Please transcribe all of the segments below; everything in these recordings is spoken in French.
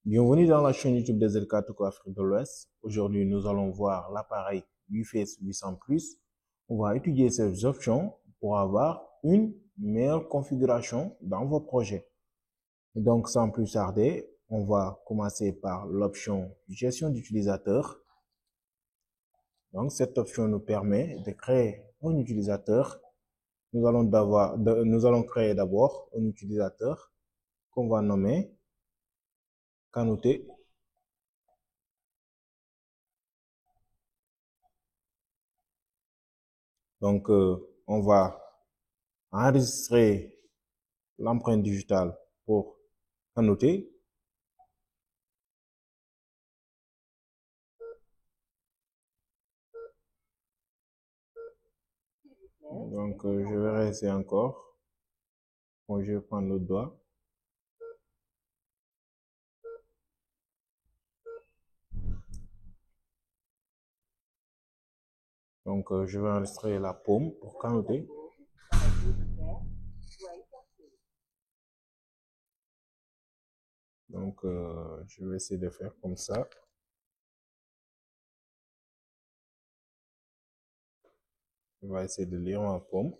Bienvenue dans la chaîne YouTube des Elcatoco Afrique de l'Ouest. Aujourd'hui, nous allons voir l'appareil UFace 800 Plus. On va étudier ces options pour avoir une meilleure configuration dans vos projets. Et donc, sans plus tarder, on va commencer par l'option gestion d'utilisateur. Donc, cette option nous permet de créer un utilisateur. Nous allons créer d'abord un utilisateur qu'on va nommer Kanouté. Donc, on va enregistrer l'empreinte digitale pour Kanouté. Donc, je vais rester encore. Bon, je vais prendre le doigt. Donc, je vais enregistrer la paume pour Kanouté. Donc, je vais essayer de faire comme ça. Je vais essayer de lire ma paume.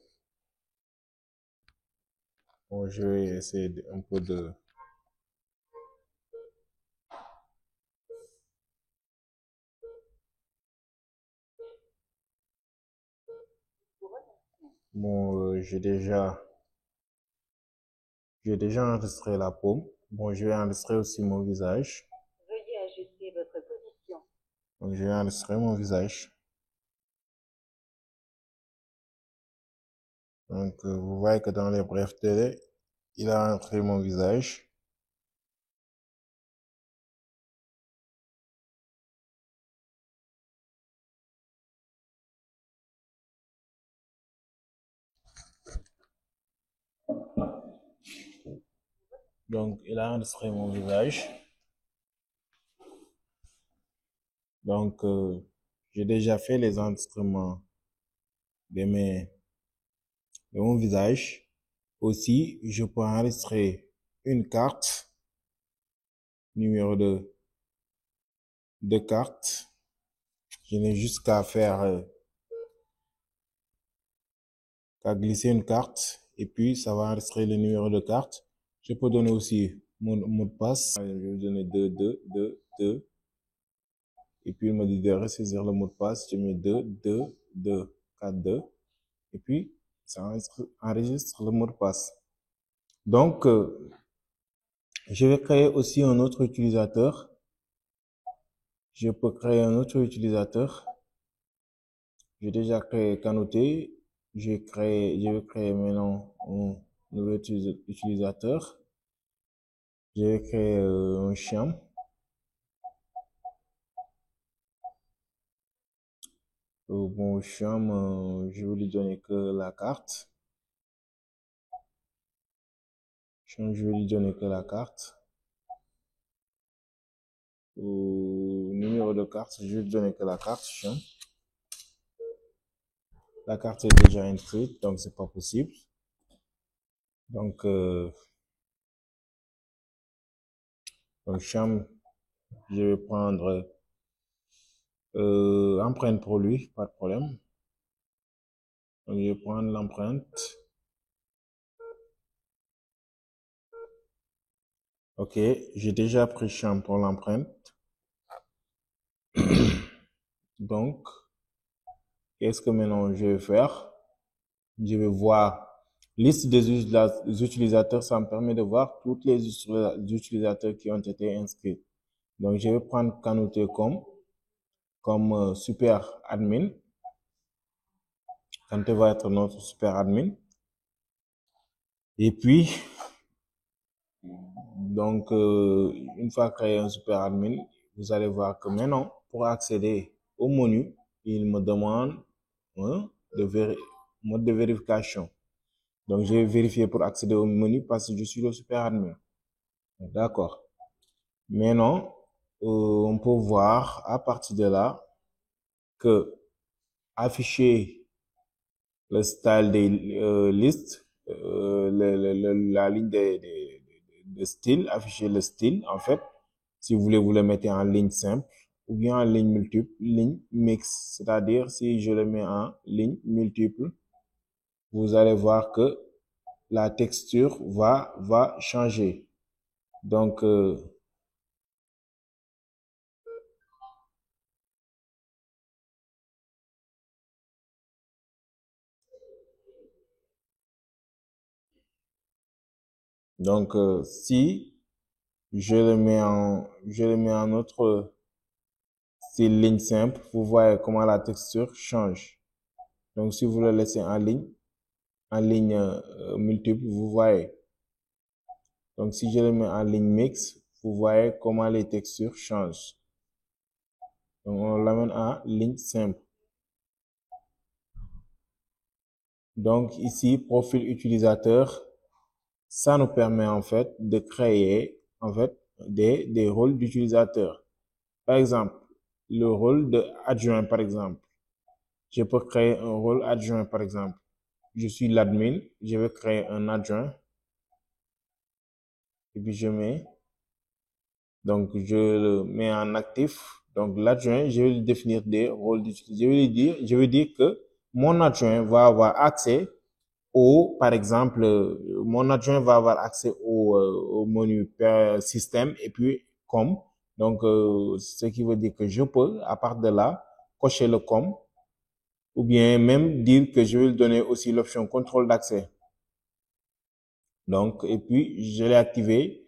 Bon, je vais essayer un peu de... Bon, j'ai déjà enregistré la paume. Bon, je vais enregistrer aussi mon visage. Veuillez ajuster votre position. Donc, je vais enregistrer mon visage. Donc, vous voyez que dans les brefs délais, il a enregistré mon visage. Donc, il a enregistré mon visage. Donc, j'ai déjà fait les enregistrements de mon visage. Aussi, je peux enregistrer une carte, numéro de carte. Je n'ai juste qu'à qu'à glisser une carte et puis ça va enregistrer le numéro de carte. Je peux donner aussi mon mot de passe. Je vais donner 2. Et puis il me dit de ressaisir le mot de passe. Je mets 4. Et puis ça enregistre le mot de passe. Donc, je vais créer aussi un autre utilisateur. Je peux créer un autre utilisateur. J'ai déjà créé Kanouté. Je vais créer maintenant un nouvel utilisateur. Je vais créer un Cham. Bon, Cham, je vais lui donner que la carte. Cham, je vais lui donner que la carte. Numéro de carte, je vais lui donner que la carte, Cham. La carte est déjà inscrite, donc c'est pas possible. Donc, Cham, je vais prendre empreinte pour lui, pas de problème. Donc, je vais prendre l'empreinte. Ok, j'ai déjà pris Cham pour l'empreinte. Donc, qu'est-ce que maintenant je vais faire? Je vais voir liste des utilisateurs. Ça me permet de voir toutes les utilisateurs qui ont été inscrits. Donc, je vais prendre Kanouté comme super admin. Kanouté va être notre super admin. Et puis, donc, une fois créé un super admin, vous allez voir que maintenant, pour accéder au menu, il me demande un mode de vérification. Donc, je vais vérifier pour accéder au menu parce que je suis le super admin. D'accord. Maintenant, on peut voir à partir de là que afficher le style des listes, la ligne de style, afficher le style, en fait. Si vous voulez, vous le mettez en ligne simple ou bien en ligne multiple, ligne mixte. C'est-à-dire, si je le mets en ligne multiple, vous allez voir que la texture va changer. Donc, si je le mets en autre style ligne simple, vous voyez comment la texture change. Donc, si vous le laissez en ligne multiple, vous voyez. Donc, si je le mets en ligne mixte, vous voyez comment les textures changent. Donc, on l'amène en ligne simple. Donc, ici, profil utilisateur, ça nous permet en fait de créer en fait des rôles d'utilisateur. Par exemple, le rôle de adjoint, par exemple. Je peux créer un rôle adjoint, par exemple. Je suis l'admin, je vais créer un adjoint. Et puis je le mets en actif. Donc l'adjoint, je vais lui définir des rôles d'utilisateur. Je vais dire que mon adjoint va avoir accès par exemple, mon adjoint va avoir accès au menu système et puis com. Donc, ce qui veut dire que je peux, à partir de là, cocher le com ou bien même dire que je vais lui donner aussi l'option contrôle d'accès. Donc, et puis, je l'ai activé.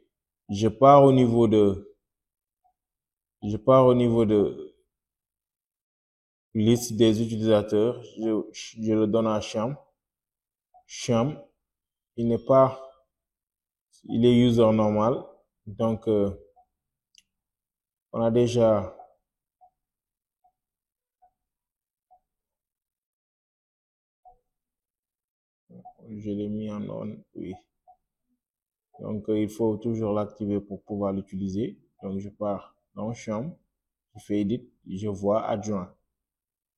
Je pars au niveau de liste des utilisateurs. Je le donne à Cham. Cham, il est user normal. Donc, on a déjà je l'ai mis en on, oui. Donc, il faut toujours l'activer pour pouvoir l'utiliser. Donc, je pars dans chambre, je fais edit, je vois adjoint.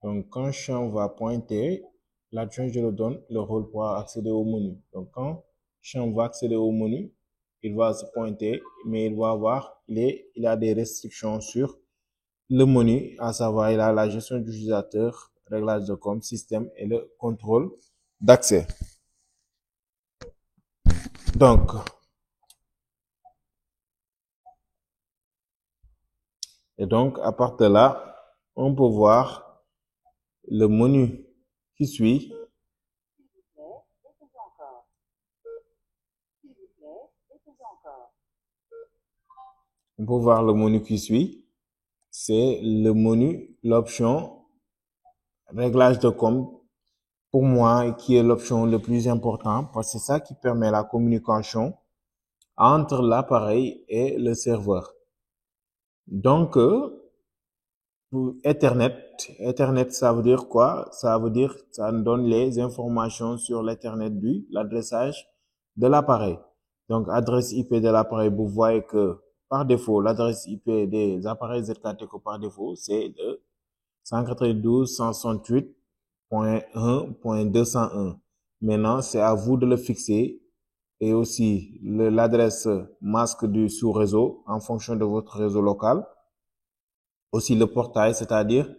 Donc, quand chambre va pointer, l'adjoint, je le donne le rôle pour accéder au menu. Donc, quand chambre va accéder au menu, il va se pointer, mais il va avoir, il a des restrictions sur le menu, à savoir, il a la gestion d'utilisateur, réglage de com, système et le contrôle d'accès. Donc, à partir de là, on peut voir le menu qui suit. On peut voir le menu qui suit. C'est le menu, l'option réglage de com. Pour moi, qui est l'option le plus importante parce que c'est ça qui permet la communication entre l'appareil et le serveur. Donc, pour Ethernet, ça veut dire quoi? Ça veut dire, ça nous donne les informations sur l'Ethernet l'adressage de l'appareil. Donc, adresse IP de l'appareil, vous voyez que par défaut, l'adresse IP des appareils ZKTeco par défaut, c'est de 192.168.1.201. Maintenant, c'est à vous de le fixer et aussi l'adresse masque du sous-réseau en fonction de votre réseau local. Aussi le portail, c'est-à-dire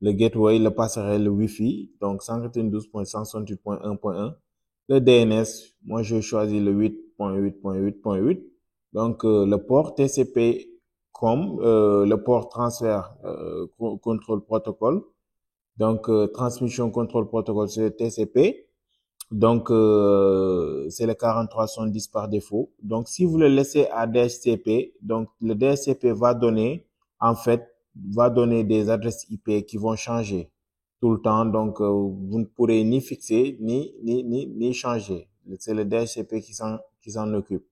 le gateway, le passerelle, le Wi-Fi, donc 192.168.1.1. Le DNS, moi je choisis le 8.8.8.8. Donc le port TCP comme le port transfert contrôle protocole. Donc transmission contrôle protocole c'est TCP. Donc c'est le 4310 par défaut. Donc si vous le laissez à DHCP, donc le DHCP va donner des adresses IP qui vont changer tout le temps. Donc, vous ne pourrez ni fixer, ni changer. C'est le DHCP qui s'en occupe.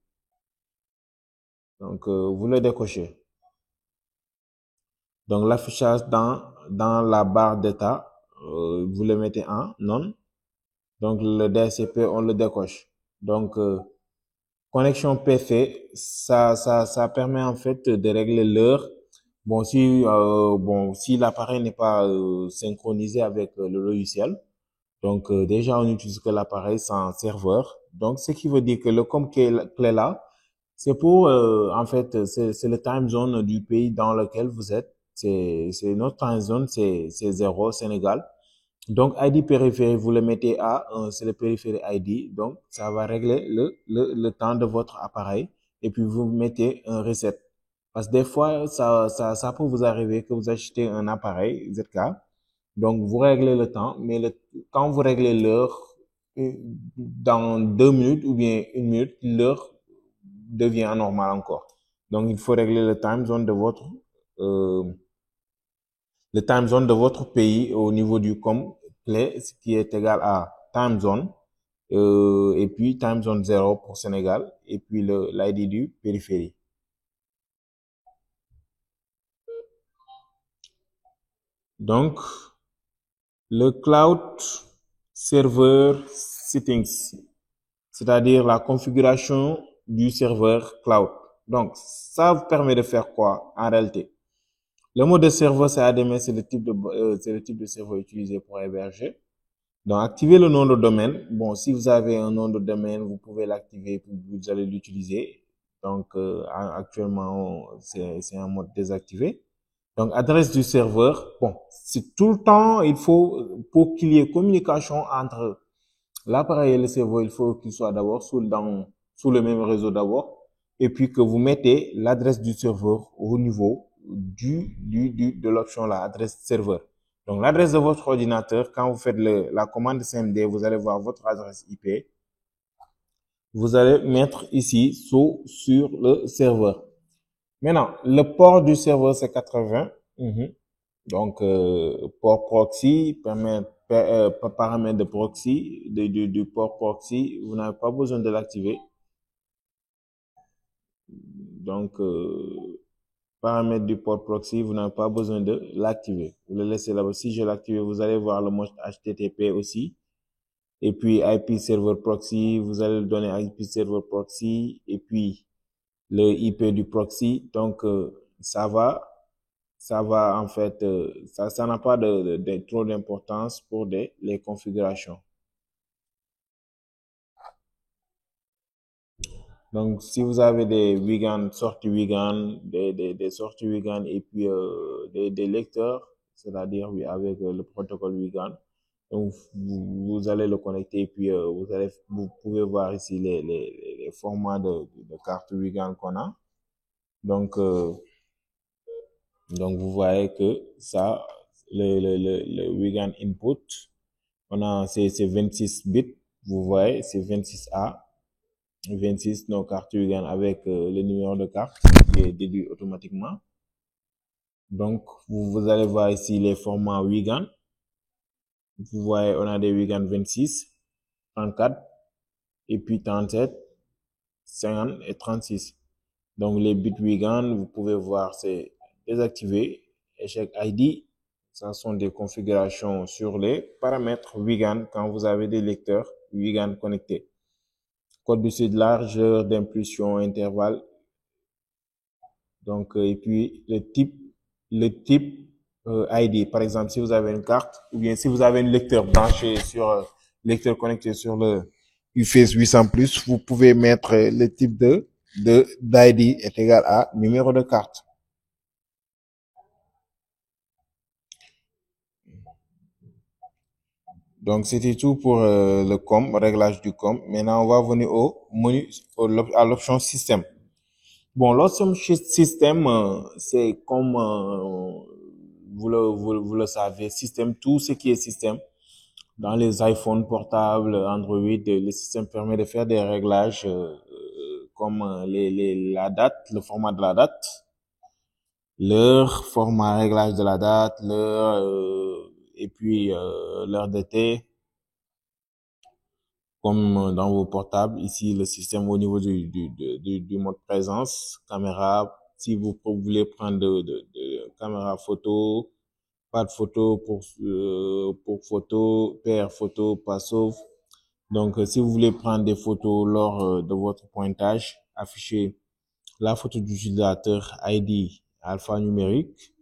Donc, vous le décochez. Donc, l'affichage dans la barre d'état, vous le mettez en non. Donc, le DHCP, on le décoche. Donc, connexion PC, ça permet en fait de régler l'heure. Bon, si l'appareil n'est pas synchronisé avec le logiciel, donc déjà on n'utilise que l'appareil sans serveur. Donc, ce qui veut dire que le com clé là, c'est pour, en fait, c'est le time zone du pays dans lequel vous êtes. C'est notre time zone, c'est 0, Sénégal. Donc, ID périphérique, vous le mettez à 1, c'est le périphérique ID. Donc, ça va régler le temps de votre appareil. Et puis, vous mettez un reset. Parce que des fois, ça peut vous arriver que vous achetez un appareil ZK. Donc, vous réglez le temps, mais quand vous réglez l'heure, dans 2 minutes ou bien 1 minute, l'heure devient anormale encore. Donc, il faut régler euh, le time zone de votre pays au niveau du com clé, ce qui est égal à time zone, et puis time zone 0 pour Sénégal, et puis l'ID du périphérie. Donc, le cloud server settings, c'est-à-dire la configuration du serveur cloud. Donc, ça vous permet de faire quoi en réalité? Le mode de serveur, c'est ADMS, c'est le type de serveur utilisé pour héberger. Donc, activez le nom de domaine. Bon, si vous avez un nom de domaine, vous pouvez l'activer, vous allez l'utiliser. Donc, actuellement, c'est un mode désactivé. Donc, adresse du serveur. Bon, c'est tout le temps, il faut, pour qu'il y ait communication entre l'appareil et le serveur, il faut qu'il soit d'abord sous le même réseau d'abord. Et puis que vous mettez l'adresse du serveur au niveau de l'option là, adresse serveur. Donc, l'adresse de votre ordinateur, quand vous faites la commande CMD, vous allez voir votre adresse IP. Vous allez mettre ici sur le serveur. Maintenant, le port du serveur, c'est 80. Donc, port proxy, paramètre de proxy, du port proxy, vous n'avez pas besoin de l'activer. Donc, paramètre du port proxy, vous n'avez pas besoin de l'activer. Vous le laissez là-bas. Si je l'active, vous allez voir le mode HTTP aussi. Et puis, IP server proxy, vous allez le donner IP server proxy, et puis le IP du proxy. Donc, ça va en fait, ça n'a pas trop d'importance pour les configurations. Donc, si vous avez des Wigan, sorties Wigan, des sorties Wigan et puis des lecteurs, c'est-à-dire oui, avec le protocole Wigan, donc vous allez le connecter et puis vous pouvez voir ici les formats de cartes Wigan qu'on a. Donc, vous voyez que ça, le Wigan input, c'est 26 bits, vous voyez, c'est 26A. 26 nos cartes Wigan avec le numéro de carte qui est déduit automatiquement. Donc, vous allez voir ici les formats Wigan. Vous voyez, on a des Wigan 26, 34, et puis 37, 50 et 36. Donc, les bits Wigan, vous pouvez voir, c'est désactivé. Échec ID, ça sont des configurations sur les paramètres Wigan quand vous avez des lecteurs Wigan connectés. Code de suite, largeur d'impulsion, intervalle. Donc, et puis le type ID. Par exemple, si vous avez une carte, ou bien si vous avez un lecteur branché lecteur connecté sur le UFS 800+, vous pouvez mettre le type d'ID est égal à numéro de carte. Donc, c'était tout pour le COM, réglage du COM. Maintenant, on va venir au menu, à l'option système. Bon, l'option système, c'est comme vous le savez, système, tout ce qui est système. Dans les iPhones portables, Android, le système permet de faire des réglages comme la date, le format de la date, l'heure, format réglage de la date, l'heure, et puis l'heure d'été, comme dans vos portables. Ici, le système au niveau du mode présence, caméra. Si vous voulez prendre de caméra photo, pas de photo pour photo, paire photo, pas sauf. Donc, si vous voulez prendre des photos lors de votre pointage, affichez la photo d'utilisateur ID alphanumérique.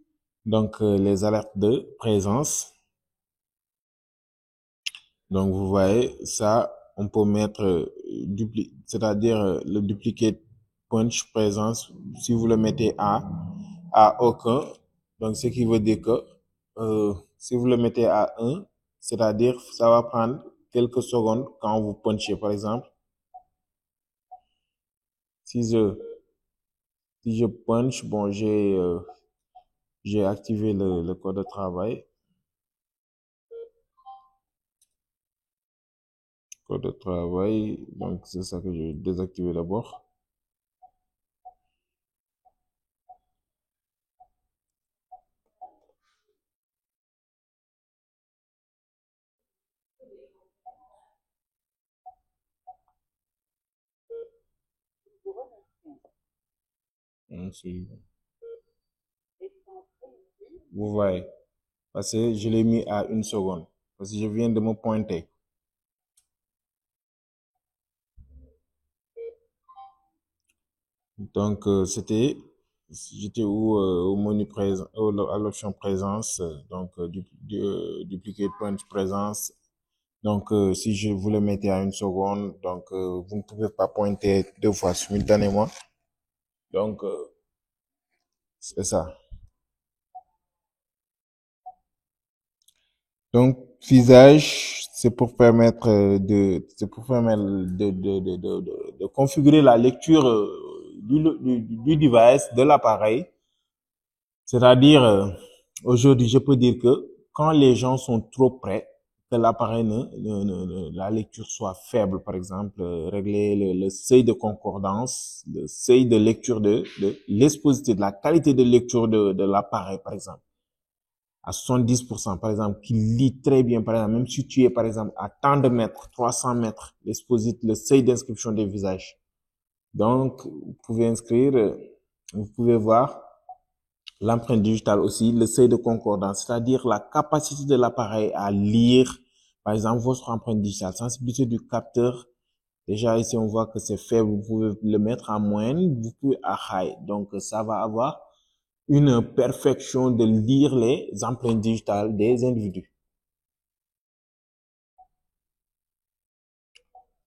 Donc, les alertes de présence. Donc, vous voyez, ça, on peut mettre c'est-à-dire le duplicate punch présence, si vous le mettez à aucun, donc ce qui veut dire que si vous le mettez à 1, c'est-à-dire ça va prendre quelques secondes quand vous punchez. Par exemple, si je punch, bon, j'ai activé le code de travail. Code de travail, donc c'est ça que je vais désactiver d'abord. Ensuite, vous voyez, parce que je l'ai mis à 1 seconde, parce que je viens de me pointer. Donc, j'étais au menu présent, à l'option présence, donc duplicate punch présence. Donc, si je vous le mettez à 1 seconde, donc vous ne pouvez pas pointer 2 fois simultanément. Donc, c'est ça. Donc, visage, c'est pour permettre de configurer la lecture du device, de l'appareil. C'est-à-dire, aujourd'hui, je peux dire que quand les gens sont trop près, que l'appareil la lecture soit faible, par exemple, régler le seuil de concordance, le seuil de lecture de l'exposition, de la qualité de lecture de l'appareil, par exemple à 70%, par exemple, qui lit très bien, par exemple, même si tu es, par exemple, à tant de mètres, 300 mètres, le seuil d'inscription des visages. Donc, vous pouvez inscrire, vous pouvez voir l'empreinte digitale aussi, le seuil de concordance, c'est-à-dire la capacité de l'appareil à lire, par exemple, votre empreinte digitale, sensibilité du capteur. Déjà, ici, on voit que c'est faible, vous pouvez le mettre à moyenne, vous pouvez à high. Donc, ça va avoir une perfection de lire les empreintes digitales des individus.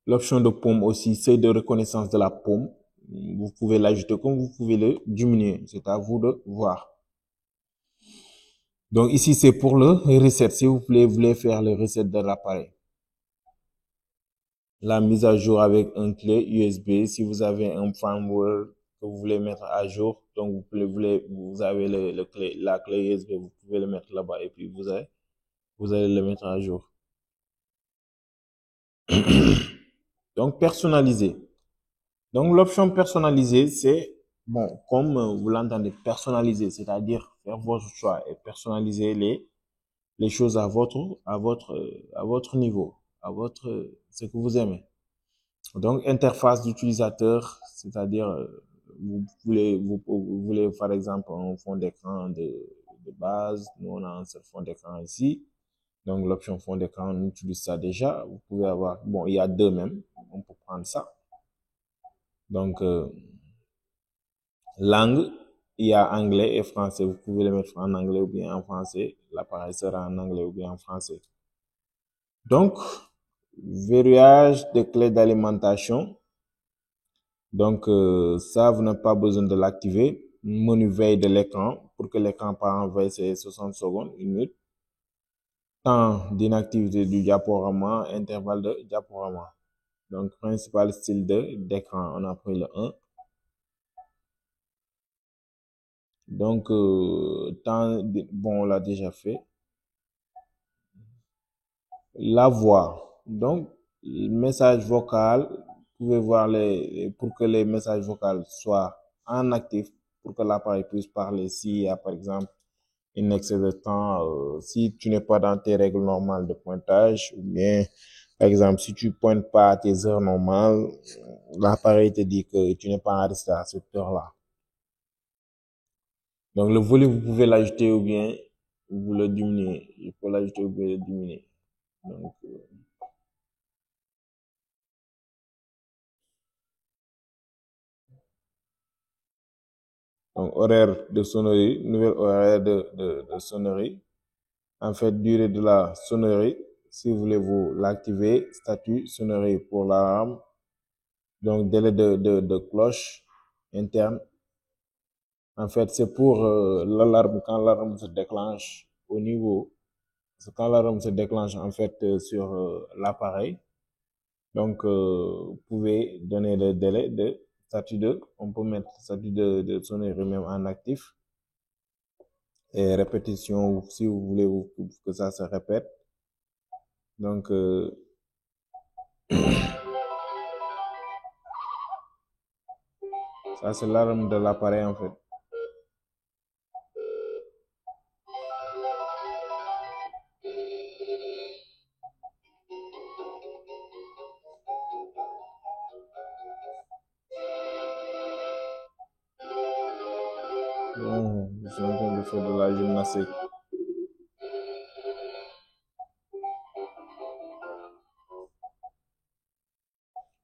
L'option de paume aussi, c'est de reconnaissance de la paume. Vous pouvez l'ajouter comme vous pouvez le diminuer. C'est à vous de voir. Donc ici, c'est pour le reset. Si vous voulez faire le reset de l'appareil. La mise à jour avec un clé USB. Si vous avez un firmware que vous voulez mettre à jour, donc vous avez la clé USB, vous pouvez le mettre là-bas et puis vous allez le mettre à jour. Donc, personnaliser. Donc, l'option personnaliser, c'est, bon, comme vous l'entendez, personnaliser, c'est-à-dire faire votre choix et personnaliser les choses à votre niveau, ce que vous aimez. Donc, interface d'utilisateur, c'est-à-dire, vous voulez, par exemple, un fond d'écran de base. Nous, on a un seul fond d'écran ici. Donc, l'option fond d'écran, on utilise ça déjà. Vous pouvez avoir, bon, il y a deux même. On peut prendre ça. Donc, langue, il y a anglais et français. Vous pouvez le mettre en anglais ou bien en français. L'appareil sera en anglais ou bien en français. Donc, verrouillage de clés d'alimentation. Donc, ça, vous n'avez pas besoin de l'activer. Menu veille de l'écran. Pour que l'écran part en veille, c'est 60 secondes, 1 minute. Temps d'inactivité du diaporama, intervalle de diaporama. Donc, principal style d'écran, on a pris le 1. Donc, bon, on l'a déjà fait. La voix. Donc, le message vocal, vous pouvez voir pour que les messages vocaux soient en actif, pour que l'appareil puisse parler s'il y a, par exemple, un excès de temps, si tu n'es pas dans tes règles normales de pointage, ou bien, par exemple, si tu pointes pas à tes heures normales, l'appareil te dit que tu n'es pas enregistré à cette heure-là. Donc, le volume, vous pouvez l'ajouter ou bien vous le diminuer. Il faut l'ajouter ou bien le diminuer. Donc, horaire de sonnerie, nouvelle horaire de sonnerie. En fait, durée de la sonnerie, si voulez-vous l'activer, statut sonnerie pour l'alarme. Donc, délai de cloche interne. En fait, c'est pour l'alarme, quand l'alarme se déclenche au niveau, quand l'alarme se déclenche en fait sur l'appareil. Donc, vous pouvez donner le délai de statut 2. On peut mettre statut de sonnerie même en actif. Et répétition, si vous voulez que ça se répète. Donc, ça c'est l'alarme de l'appareil en fait. Bon, je suis en train de faire de la gymnastique.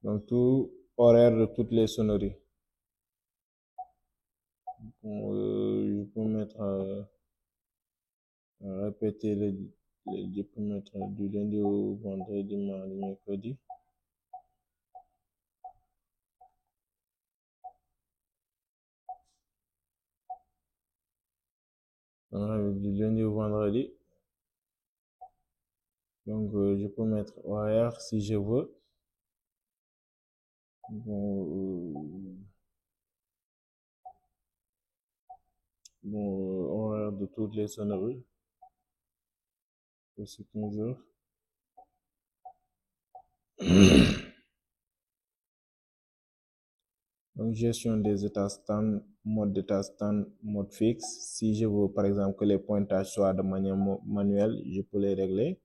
Donc, tout horaire de toutes les sonneries. Bon, je peux mettre répéter je peux mettre du lundi au vendredi, mardi, mercredi. Du lundi au vendredi. Donc, je peux mettre horaire si je veux. Bon, horaire de toutes les sonneries. C'est 15 heures. Donc, gestion des états stand, mode fixe. Si je veux, par exemple, que les pointages soient de manière manuelle, je peux les régler.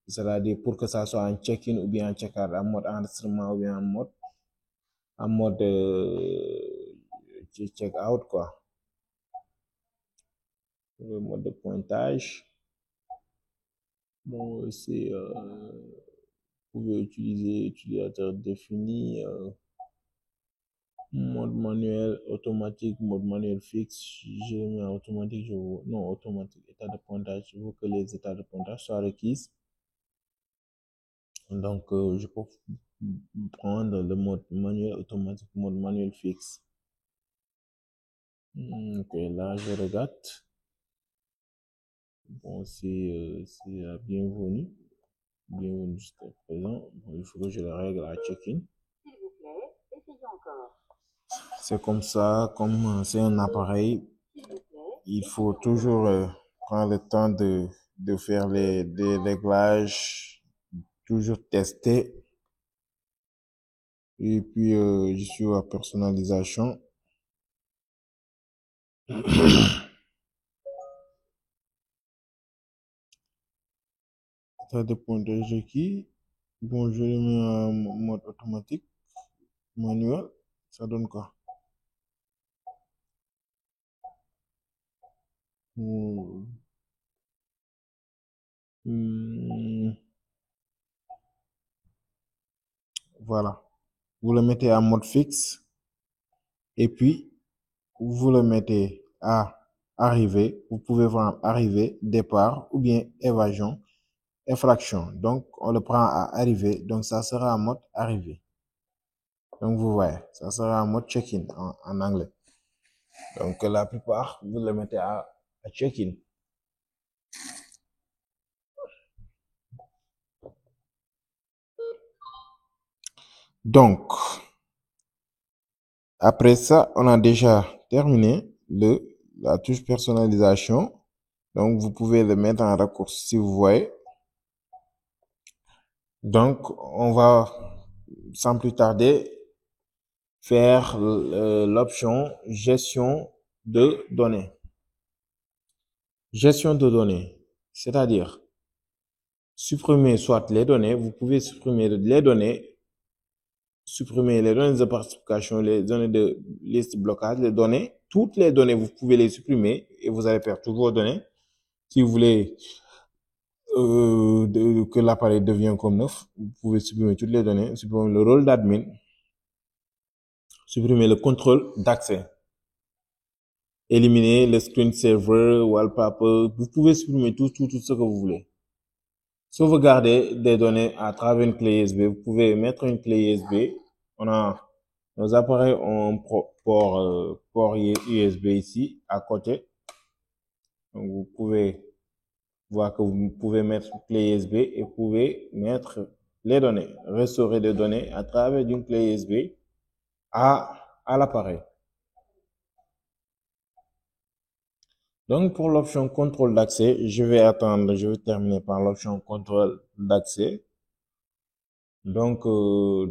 C'est-à-dire pour que ça soit en check-in ou bien en check-out, en mode enregistrement ou bien en mode check-out, quoi. Le mode de pointage. Bon, c'est vous pouvez utiliser utilisateur défini, mode manuel, automatique, mode manuel fixe. Je mets en automatique, non, automatique, état de pointage. Je veux que les états de pointage soient requis. Donc, je peux prendre le mode manuel automatique, mode manuel fixe. Ok, là, je regarde. Bon, c'est bienvenu. Bienvenue jusqu'à présent. Bon, il faut que je le règle à check-in. S'il vous plaît, essayez encore. C'est comme ça, comme c'est un appareil, S'il vous plaît, il faut toujours prendre le temps de faire des réglages, toujours tester. Et puis, je suis à personnalisation. Ça dépend de qui. Bon, je le mets en mode automatique, manuel. Ça donne quoi? Voilà. Vous le mettez en mode fixe. Et puis, vous le mettez à arrivée. Vous pouvez voir arrivée, départ ou bien évasion, effraction. Donc, on le prend à arrivée. Donc, ça sera en mode arrivée. Donc, vous voyez, ça sera en mode check-in en anglais. Donc, la plupart, vous le mettez à check-in. Donc, après ça, on a déjà terminé la touche personnalisation. Donc, vous pouvez le mettre en raccourci si vous voyez. Donc, on va, sans plus tarder, faire l'option gestion de données. Gestion de données, c'est-à-dire supprimer soit les données, vous pouvez supprimer les données, supprimer les données de partition, les données de liste blocage, les données, toutes les données, vous pouvez les supprimer et vous allez perdre toutes vos données. Si vous voulez que l'appareil devienne comme neuf, vous pouvez supprimer toutes les données, supprimer le rôle d'admin, supprimer le contrôle d'accès, éliminer le screensaver, wallpaper, vous pouvez supprimer tout ce que vous voulez. sauvegarder des données à travers une clé USB. Vous pouvez mettre une clé USB. Nos appareils ont un port USB ici à côté. Donc, vous pouvez voir que vous pouvez mettre une clé USB et vous pouvez mettre les données, restaurer des données à travers d'une clé USB à l'appareil. Donc, pour l'option contrôle d'accès, je vais terminer par l'option contrôle d'accès. Donc,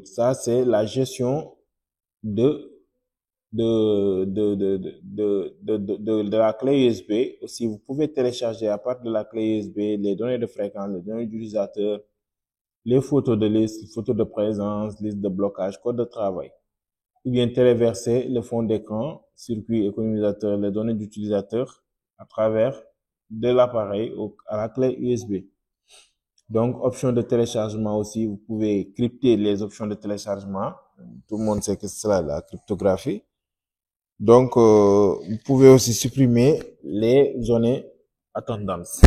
ça, c'est la gestion de, de la clé USB. Aussi, vous pouvez télécharger à partir de la clé USB les données de fréquence, les données d'utilisateur, les photos de liste, photos de présence, liste de blocage, code de travail. Ou bien téléverser le fond d'écran, circuit économisateur, les données d'utilisateur à travers de l'appareil à la clé USB. Donc, option de téléchargement aussi, vous pouvez crypter les options de téléchargement. Tout le monde sait que c'est cela, la cryptographie. Donc, vous pouvez aussi supprimer les données à tendance.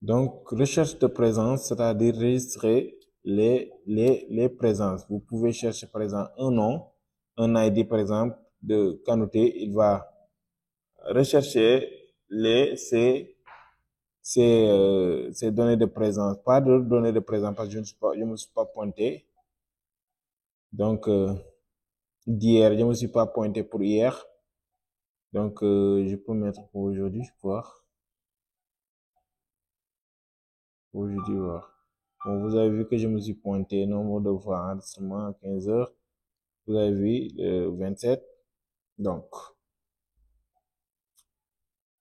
Donc, recherche de présence, c'est-à-dire registrer les présences. Vous pouvez chercher, par exemple, un nom, un ID, par exemple, de Kanouté. Il va rechercher ces données de présence. Pas de données de présence parce que je me suis pas pointé. Donc, d'hier, je me suis pas pointé pour hier. Donc, je peux mettre pour aujourd'hui, je peux voir. Pour aujourd'hui, voir. Bon, vous avez vu que je me suis pointé, nombre de fois enregistrement à 15 heures. Vous avez vu, 27. Donc,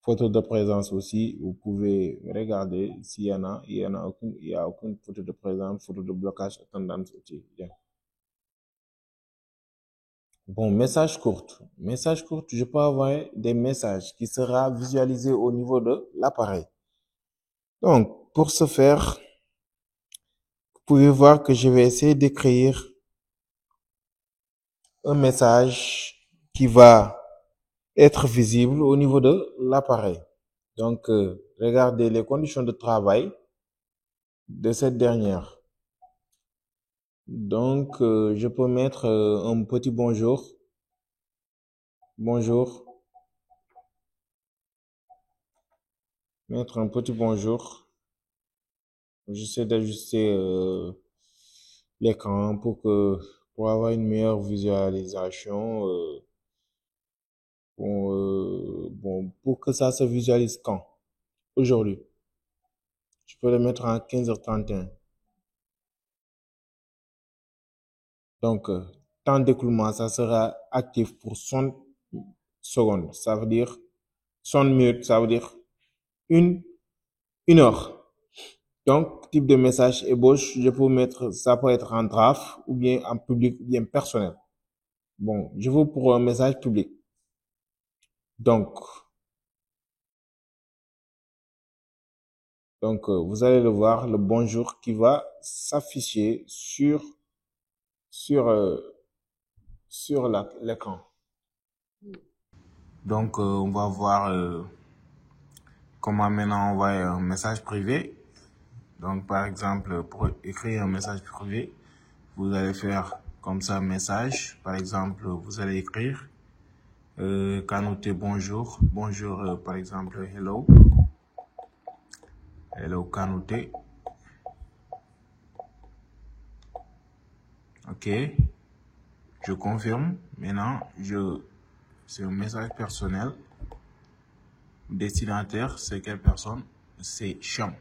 photo de présence aussi, vous pouvez regarder s'il y en a. Il y a aucune photo de présence, photo de blocage, tendance aussi. Bien. Bon, message court. Message court, je peux avoir des messages qui sera visualisé au niveau de l'appareil. Donc, pour ce faire, vous pouvez voir que je vais essayer d'écrire un message qui va être visible au niveau de l'appareil. Donc, regardez les conditions de travail de cette dernière. Donc, je peux mettre un petit bonjour. Bonjour. Mettre un petit bonjour. J'essaie d'ajuster l'écran pour avoir une meilleure visualisation. Bon, pour que ça se visualise quand? Aujourd'hui. Je peux le mettre à 15h31. Donc, temps d'écoulement, ça sera actif pour 60 secondes. Ça veut dire 60 minutes, ça veut dire une heure. Donc, type de message ébauche, je peux mettre, ça peut être en draft, ou bien en public, ou bien personnel. Bon, je veux pour un message public. Donc, vous allez le voir, le bonjour qui va s'afficher sur l'écran. Donc, on va voir comment maintenant envoyer un message privé. Donc, par exemple, pour écrire un message privé, vous allez faire comme ça, message. Par exemple, vous allez écrire Kanouté bonjour. Bonjour, par exemple, hello. Hello, Kanouté. OK. Je confirme. Maintenant, c'est un message personnel. Destinataire, c'est quelle personne? C'est Cham.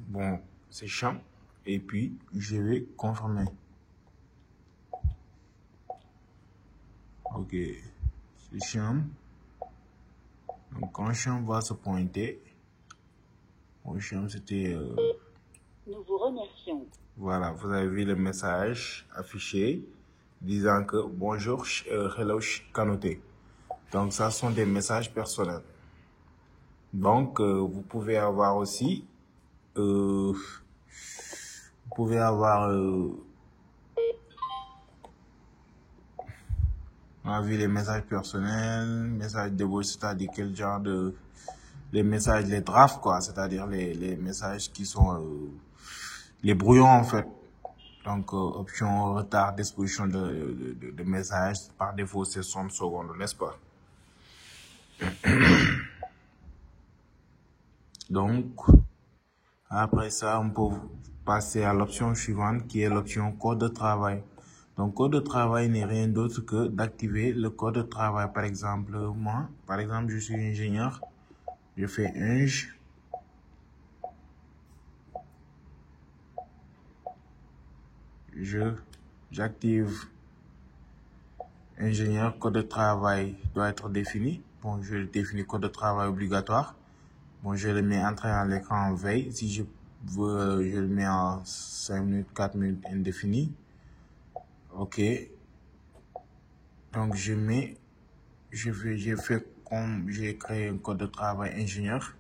Bon, c'est Cham. Et puis, je vais confirmer. OK. C'est Cham. Donc, quand Cham va se pointer, bon, Cham, c'était... Nous vous remercions. Voilà, vous avez vu le message affiché disant que bonjour, hello, Kanouté. Donc, ça sont des messages personnels. Donc, vous pouvez avoir aussi, vous pouvez avoir On a vu les messages personnels, messages d'ébauche, c'est-à-dire quel genre de... Les messages, les drafts, quoi, c'est-à-dire les messages qui sont les brouillons, en fait. Donc, option retard d'exposition de messages. Par défaut, c'est 60 secondes, n'est-ce pas? Donc, après ça, on peut passer à l'option suivante qui est l'option code de travail. Donc, code de travail n'est rien d'autre que d'activer le code de travail. Par exemple, moi, je suis ingénieur. Je fais j'active ingénieur, code de travail doit être défini. Bon, je définis code de travail obligatoire. Bon, je le mets entrée à l'écran en veille. Si je veux, je le mets en 5 minutes, 4 minutes indéfini. OK. Donc, j'ai fait comme j'ai créé un code de travail ingénieur.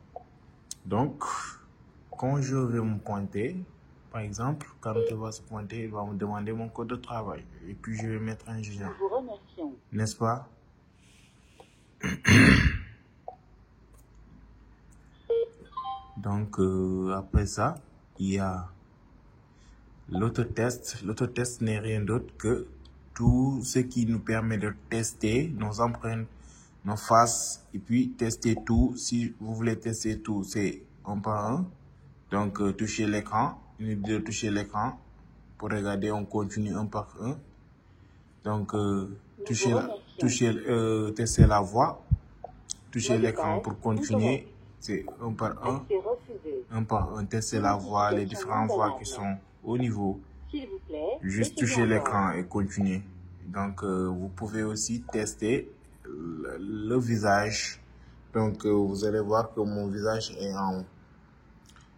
Donc, quand je vais me pointer, par exemple, quand il va se pointer, il va me demander mon code de travail. Et puis, je vais mettre ingénieur. Nous vous remercions. N'est-ce pas? Donc, après ça, il y a l'autotest. L'autotest n'est rien d'autre que tout ce qui nous permet de tester nos empreintes, nos faces, et puis tester tout. Si vous voulez tester tout, c'est un par un. Donc, toucher l'écran, de toucher l'écran. Pour regarder, on continue un par un. Donc, tester la voix, toucher l'écran pour continuer. C'est un par un. Un par un, tester la voix, les différentes voix qui sont au niveau. S'il vous plaît, Juste toucher l'écran et continuer. Donc, vous pouvez aussi tester le visage. Donc, vous allez voir que mon visage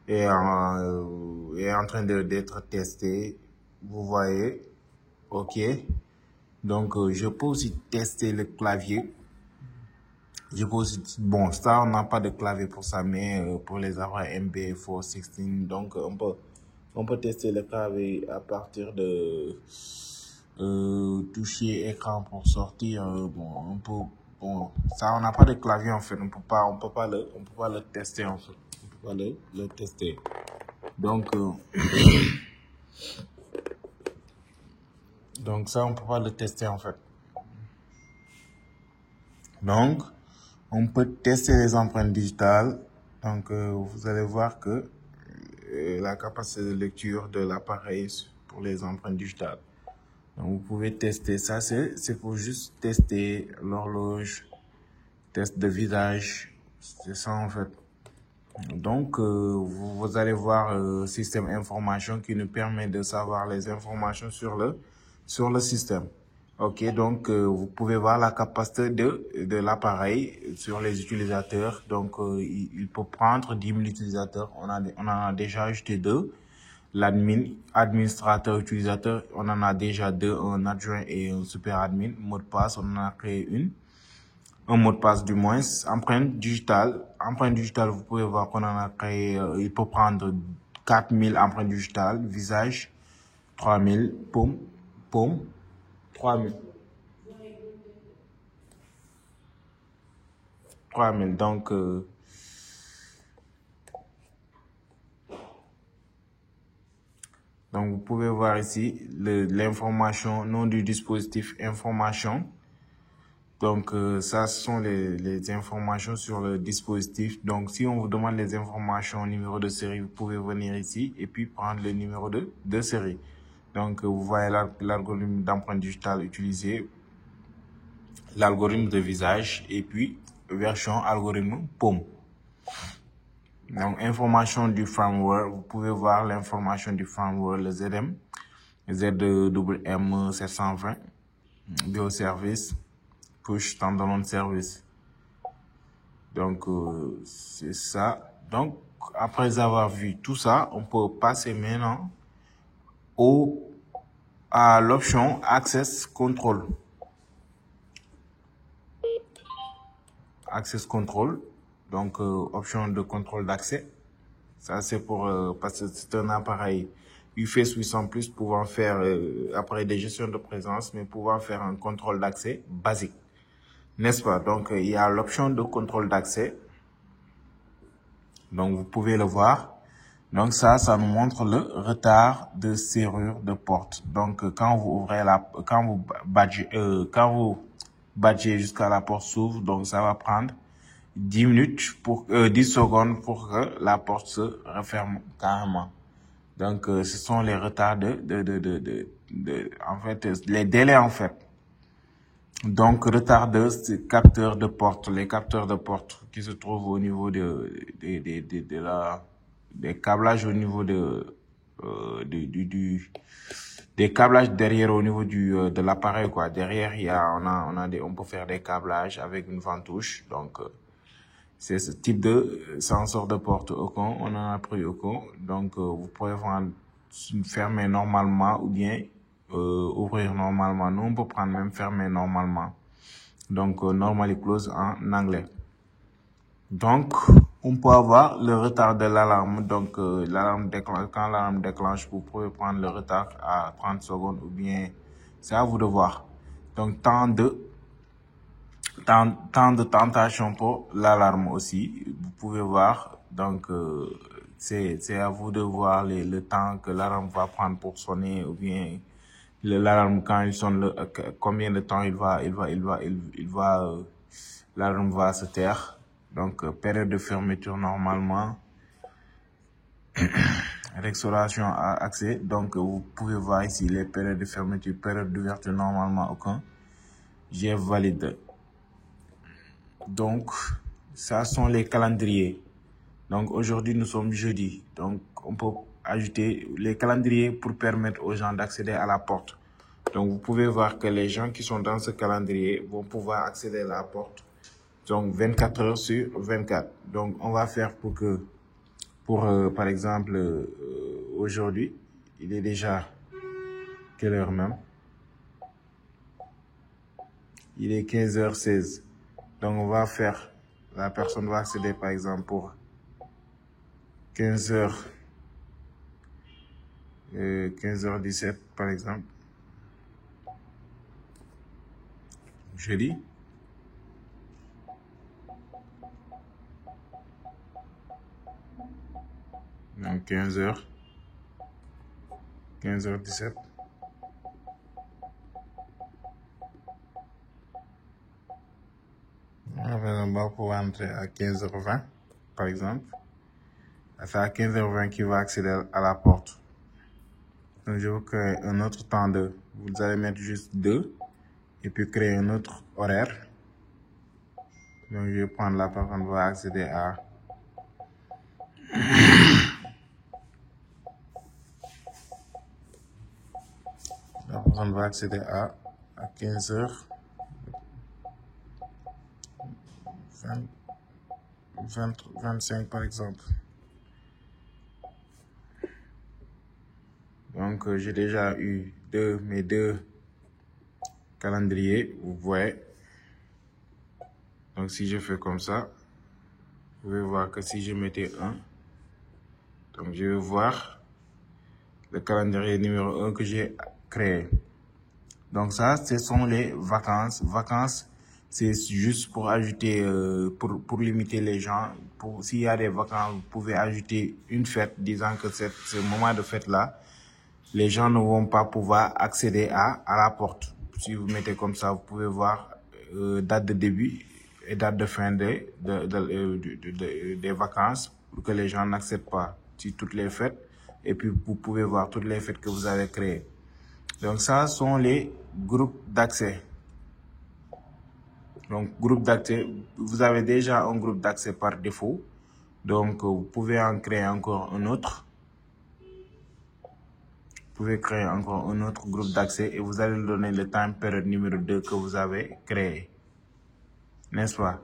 est en train d'être testé. Vous voyez. OK. Donc, je peux aussi tester le clavier. Bon, ça, on n'a pas de clavier pour ça, mais pour les appareils MB416, donc on peut tester le clavier à partir de toucher écran pour sortir. Bon, ça, on n'a pas de clavier en fait, on peut pas le tester en fait, on peut pas le tester. Donc ça, on peut pas le tester en fait. Donc, on peut tester les empreintes digitales. Donc, vous allez voir que la capacité de lecture de l'appareil pour les empreintes digitales. Donc, vous pouvez tester ça. C'est pour juste tester l'horloge, test de visage. C'est ça en fait. Donc, vous allez voir système information qui nous permet de savoir les informations sur le système. OK, donc vous pouvez voir la capacité de l'appareil sur les utilisateurs. Donc, il peut prendre 10 000 utilisateurs. On en a déjà ajouté 2. Administrateur, utilisateur, on en a déjà 2, un adjoint et un super admin. Mot de passe, on en a créé un mot de passe du moins. Empreinte digitale, vous pouvez voir qu'on en a créé, il peut prendre 4000 empreintes digitales, visage, 3000, paume, 3000. Donc vous pouvez voir ici l'information, nom du dispositif, information. Donc ça, ce sont les informations sur le dispositif. Donc si on vous demande les informations, numéro de série, vous pouvez venir ici et puis prendre le numéro de série. Donc vous voyez l'algorithme d'empreinte digitale utilisé, l'algorithme de visage et puis version algorithme paume. Donc, information du firmware, vous pouvez voir l'information du firmware, le ZM, ZWM 720, bioservice, push standalone service. Donc, c'est ça. Donc, après avoir vu tout ça, on peut passer maintenant à l'option Access Control. Access Control. Donc, option de contrôle d'accès. Ça, c'est pour, parce que c'est un appareil UFS 800+, pouvant faire, après des gestions de présence, mais pouvant faire un contrôle d'accès basique. N'est-ce pas? Donc, il y a l'option de contrôle d'accès. Donc, vous pouvez le voir. Donc, ça nous montre le retard de serrure de porte. Donc, quand vous ouvrez quand vous badgez jusqu'à la porte s'ouvre, donc ça va prendre 10 secondes pour que la porte se referme carrément. Donc, ce sont les retards en fait, les délais, en fait. Donc, retard de capteurs de porte, les capteurs de porte qui se trouvent au niveau des câblages au niveau des câblages derrière au niveau de l'appareil, quoi. Derrière, on peut faire des câblages avec une ventouche. Donc, c'est ce type de senseur de porte Ocon. On en a pris Ocon. Donc, vous pouvez fermer normalement ou bien ouvrir normalement. Nous, on peut prendre même fermer normalement. Donc, normally close en anglais. Donc, on peut avoir le retard de l'alarme. Donc, quand l'alarme déclenche, vous pouvez prendre le retard à 30 secondes ou bien c'est à vous de voir. Donc, temps de tentation pour l'alarme aussi. Vous pouvez voir. Donc, c'est à vous de voir le temps que l'alarme va prendre pour sonner ou bien l'alarme quand il sonne, combien de temps l'alarme va se taire. Donc, période de fermeture normalement. Restauration à accès. Donc, vous pouvez voir ici les périodes de fermeture, période d'ouverture normalement aucun. J'ai valide. Donc, ça sont les calendriers. Donc, aujourd'hui, nous sommes jeudi. Donc, on peut ajouter les calendriers pour permettre aux gens d'accéder à la porte. Donc, vous pouvez voir que les gens qui sont dans ce calendrier vont pouvoir accéder à la porte. Donc, 24 heures sur 24. Donc, on va faire par exemple, aujourd'hui, il est déjà quelle heure même? Il est 15h16. Donc, on va faire, la personne va accéder, par exemple, pour 15h17, par exemple. Jeudi. Donc, 15h17. On va pouvoir entrer à 15h20, par exemple. C'est à 15h20 qu'il va accéder à la porte. Donc, je vais créer un autre temps vous allez mettre juste 2 et puis créer un autre horaire. Donc, je vais prendre la personne va accéder à la personne va accéder à 15h 25 par exemple. Donc, j'ai déjà eu mes deux calendriers, vous voyez. Donc, si je fais comme ça, vous pouvez voir que si je mettais 1, donc je vais voir le calendrier numéro 1 que j'ai créé. Donc, ça, ce sont les vacances. Vacances, c'est juste pour ajouter, pour limiter les gens. S'il y a des vacances, vous pouvez ajouter une fête, disant que ce moment de fête-là, les gens ne vont pas pouvoir accéder à la porte. Si vous mettez comme ça, vous pouvez voir date de début et date de fin des vacances pour que les gens n'accèdent pas sur toutes les fêtes. Et puis, vous pouvez voir toutes les fêtes que vous avez créées. Donc, ça sont les groupes d'accès. Donc, groupe d'accès, vous avez déjà un groupe d'accès par défaut. Donc, vous pouvez en créer encore un autre. Vous pouvez créer encore un autre groupe d'accès et vous allez donner le time period numéro 2 que vous avez créé. N'est-ce pas?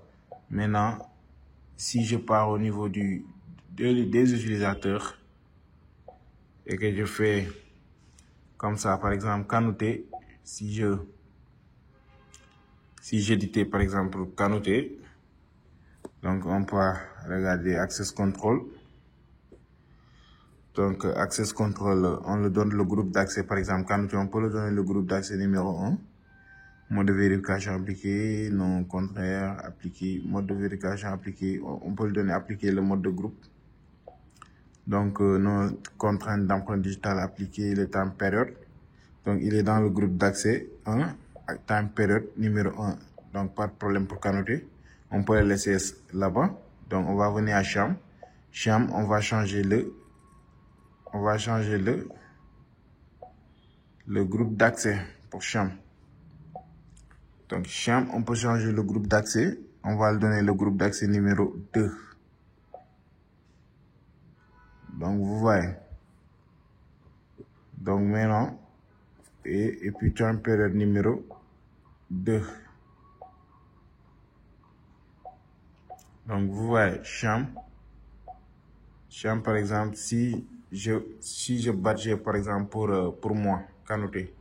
Maintenant, si je pars au niveau des utilisateurs et que je fais comme ça, par exemple, canouter, si j'éditais par exemple canouter, donc on peut regarder Access Control. Donc, access control, on le donne le groupe d'accès, par exemple, Canouté, on peut le donner le groupe d'accès numéro 1. Mode de vérification appliqué, non contraire, appliqué, mode de vérification appliqué, on peut le donner appliquer le mode de groupe. Donc, nos contraintes d'empreinte digitale appliquées, le time période. Donc, il est dans le groupe d'accès 1, time période numéro 1. Donc, pas de problème pour Canouté. On peut le laisser là-bas. Donc, on va venir à Cham. Cham, on va changer le groupe d'accès pour Cham. Donc, Cham, on peut changer le groupe d'accès. On va le donner le groupe d'accès numéro 2. Donc, vous voyez. Donc, maintenant, et puis time période numéro 2. Donc, vous voyez, Cham, par exemple, si je badgeais, par exemple, pour moi, Canouté.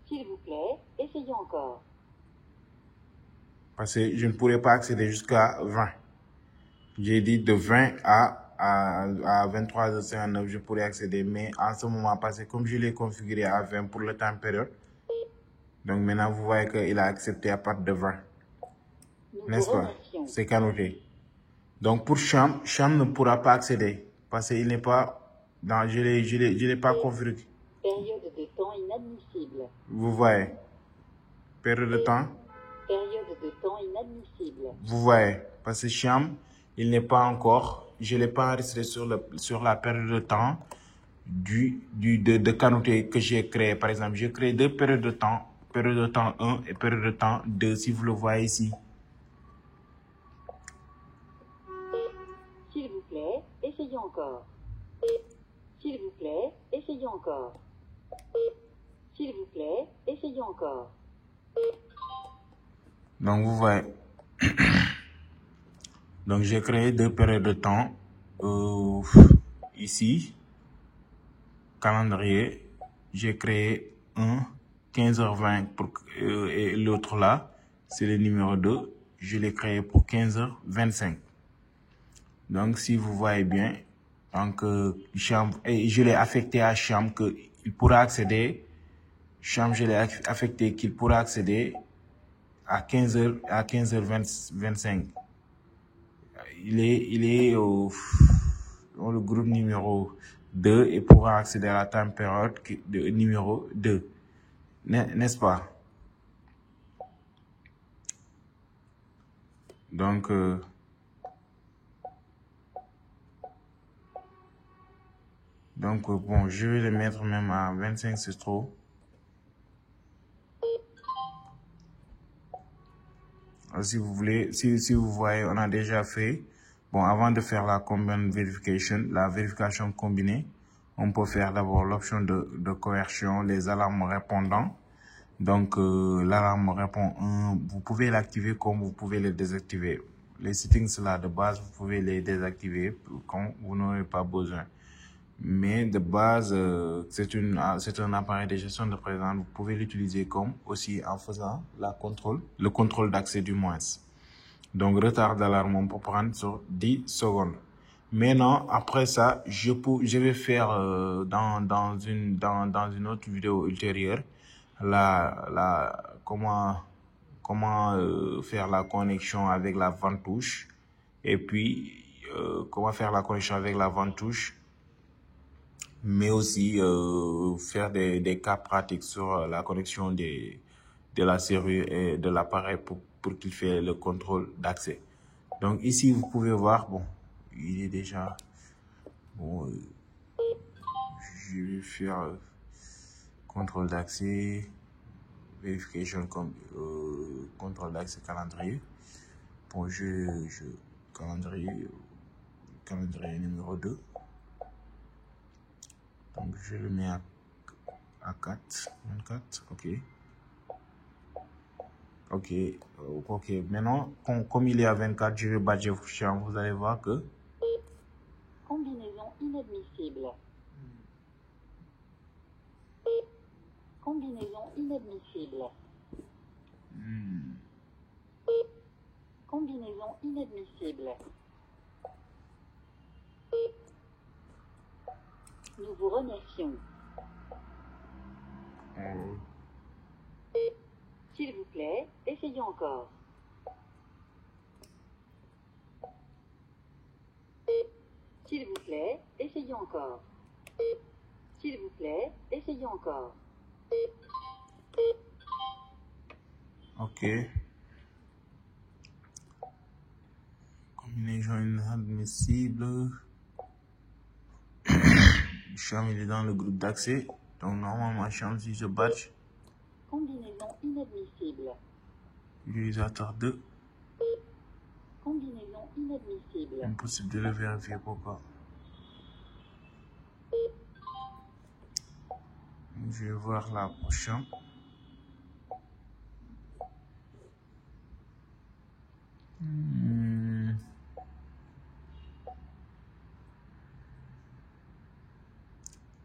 S'il vous plaît, essayez encore. Parce que je ne pourrais pas accéder jusqu'à 20. J'ai dit de 20 à 23h59, je pourrais accéder. Mais en ce moment, parce que comme je l'ai configuré à 20 pour le temps période, donc maintenant, vous voyez qu'il a accepté à partir de 20. N'est-ce pas? C'est Canouté. Donc pour Cham ne pourra pas accéder parce qu'il n'est pas dans, je l'ai pas configuré. Période de temps inadmissible. Vous voyez, période de temps. Période de temps inadmissible. Vous voyez, parce que Cham, il n'est pas encore, je l'ai pas enregistré sur la période de temps de Canouté que j'ai créé. Par exemple, j'ai créé deux périodes de temps 1 et période de temps 2, si vous le voyez ici. S'il vous plaît, essayez encore. S'il vous plaît, essayez encore. S'il vous plaît, essayez encore. Donc, vous voyez. Donc, j'ai créé deux périodes de temps. Ici, calendrier, j'ai créé un 15h20 et l'autre là, c'est le numéro 2. Je l'ai créé pour 15h25. Donc, si vous voyez bien, donc, Cham, et je l'ai affecté à Cham qu'il pourra accéder. Cham, je l'ai affecté qu'il pourra accéder à 15h25. Il est dans le groupe numéro 2 et pourra accéder à la time période numéro 2. N'est-ce pas? Donc, bon, je vais le mettre même à 25, c'est trop. Si vous voulez, si vous voyez, on a déjà fait. Bon, avant de faire la combined verification, la vérification combinée, on peut faire d'abord l'option de coercion, les alarmes répondants. Donc, l'alarme répond 1, vous pouvez l'activer comme vous pouvez le désactiver. Les settings là de base, vous pouvez les désactiver quand vous n'aurez pas besoin. Mais de base, c'est un appareil de gestion de présence. Vous pouvez l'utiliser comme aussi en faisant le contrôle d'accès du moins. Donc, retard d'alarme, on peut prendre sur 10 secondes. Maintenant, après ça, je vais faire dans une autre vidéo ultérieure comment faire la connexion avec la ventouche et puis comment faire la connexion avec la ventouche, mais aussi faire des cas pratiques sur la connexion de la serrure et de l'appareil pour qu'il fasse le contrôle d'accès. Donc ici, vous pouvez voir, bon, il est déjà, bon, je vais faire contrôle d'accès, vérification comme contrôle d'accès calendrier. Bon, calendrier numéro 2. Donc je le mets à 24, ok. Ok. Maintenant, comme il est à 24, je vais badger Cham. Vous allez voir que Combinaison inadmissible. Combinaison inadmissible. Combinaison inadmissible. Nous vous remercions. S'il vous plaît, essayez encore. S'il vous plaît, essayez encore. S'il vous plaît, essayez encore. Ok. Combinaison inadmissible. Hicham, il est dans le groupe d'accès. Donc, normalement, Hicham, si je badge. Combinaison inadmissible. Utilisateur 2. Combinaison inadmissible. Impossible de le vérifier. Pourquoi? Je vais voir la prochaine.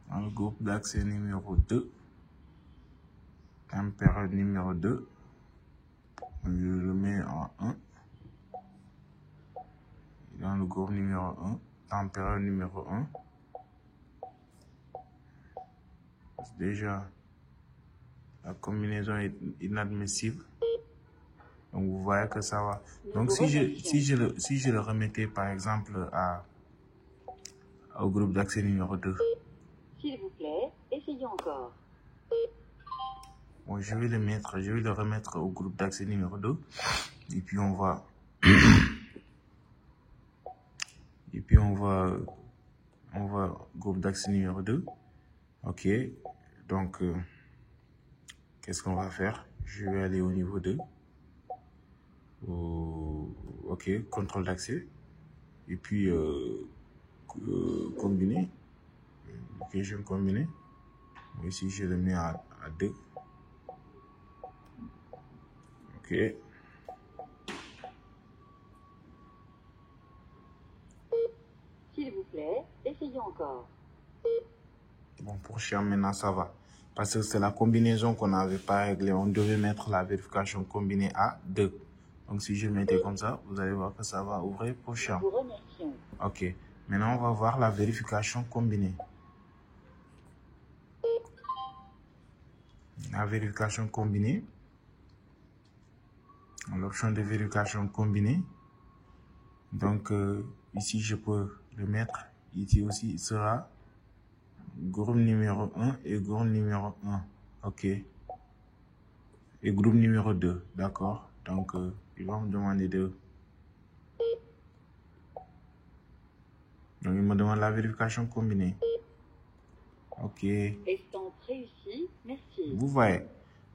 Dans le groupe d'accès numéro 2. Température numéro 2. Je le mets en 1. Dans le groupe numéro 1. Température numéro 1. Déjà, la combinaison est inadmissible. Donc, vous voyez que ça va. Donc, si je le remettais, par exemple, au groupe d'accès numéro 2. S'il vous plaît, essayez encore. Bon, je vais le remettre au groupe d'accès numéro 2. Et puis, on va groupe d'accès numéro 2. Ok. Donc, qu'est-ce qu'on va faire? Je vais aller au niveau 2. Ok, contrôle d'accès. Et puis, combiner. Ok, je vais combiner. Ici, je le mets à 2. Ok. S'il vous plaît, essayez encore. Bon, pour Hicham, maintenant, ça va. Parce que c'est la combinaison qu'on n'avait pas réglée. On devait mettre la vérification combinée à 2. Donc, si je le mettais comme ça, vous allez voir que ça va ouvrir pour Hicham. Nous vous remercions. Ok. Maintenant, on va voir la vérification combinée. La vérification combinée. L'option de vérification combinée. Donc, ici, je peux le mettre. Ici aussi, il sera groupe numéro 1 et groupe numéro 1. Ok. Et groupe numéro 2. D'accord. Donc, il va me demander de... Donc, il me demande la vérification combinée. Ok. Estampe réussie, merci. Vous voyez.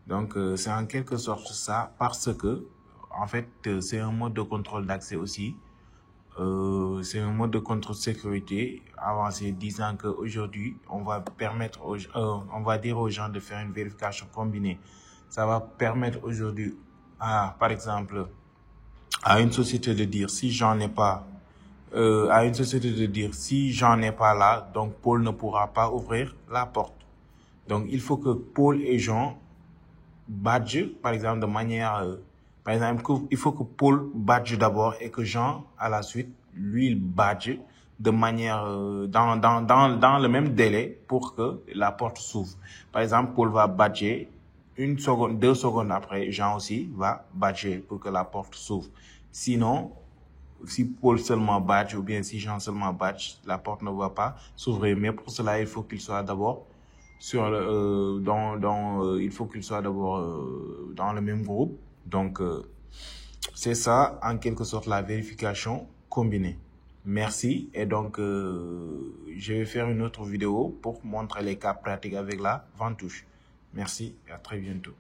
Donc, c'est en quelque sorte ça parce que, en fait, c'est un mode de contrôle d'accès aussi. C'est un mode de contrôle sécurité avancé disant qu'aujourd'hui, on va permettre on va dire aux gens de faire une vérification combinée. Ça va permettre aujourd'hui par exemple, à une société de dire si j'en ai pas, là, donc Paul ne pourra pas ouvrir la porte. Donc, il faut que Paul et Jean badge, par exemple, de manière, par exemple, il faut que Paul badge d'abord et que Jean, à la suite, lui, il badge de manière, dans le même délai pour que la porte s'ouvre. Par exemple, Paul va badger 1 seconde, 2 secondes après, Jean aussi va badger pour que la porte s'ouvre. Sinon, si Paul seulement badge ou bien si Jean seulement badge, la porte ne va pas s'ouvrir. Mais pour cela, il faut qu'il soit d'abord il faut qu'il soit d'abord dans le même groupe. Donc, c'est ça, en quelque sorte, la vérification combinée. Merci. Et donc, je vais faire une autre vidéo pour montrer les cas pratiques avec la ventouche. Merci et à très bientôt.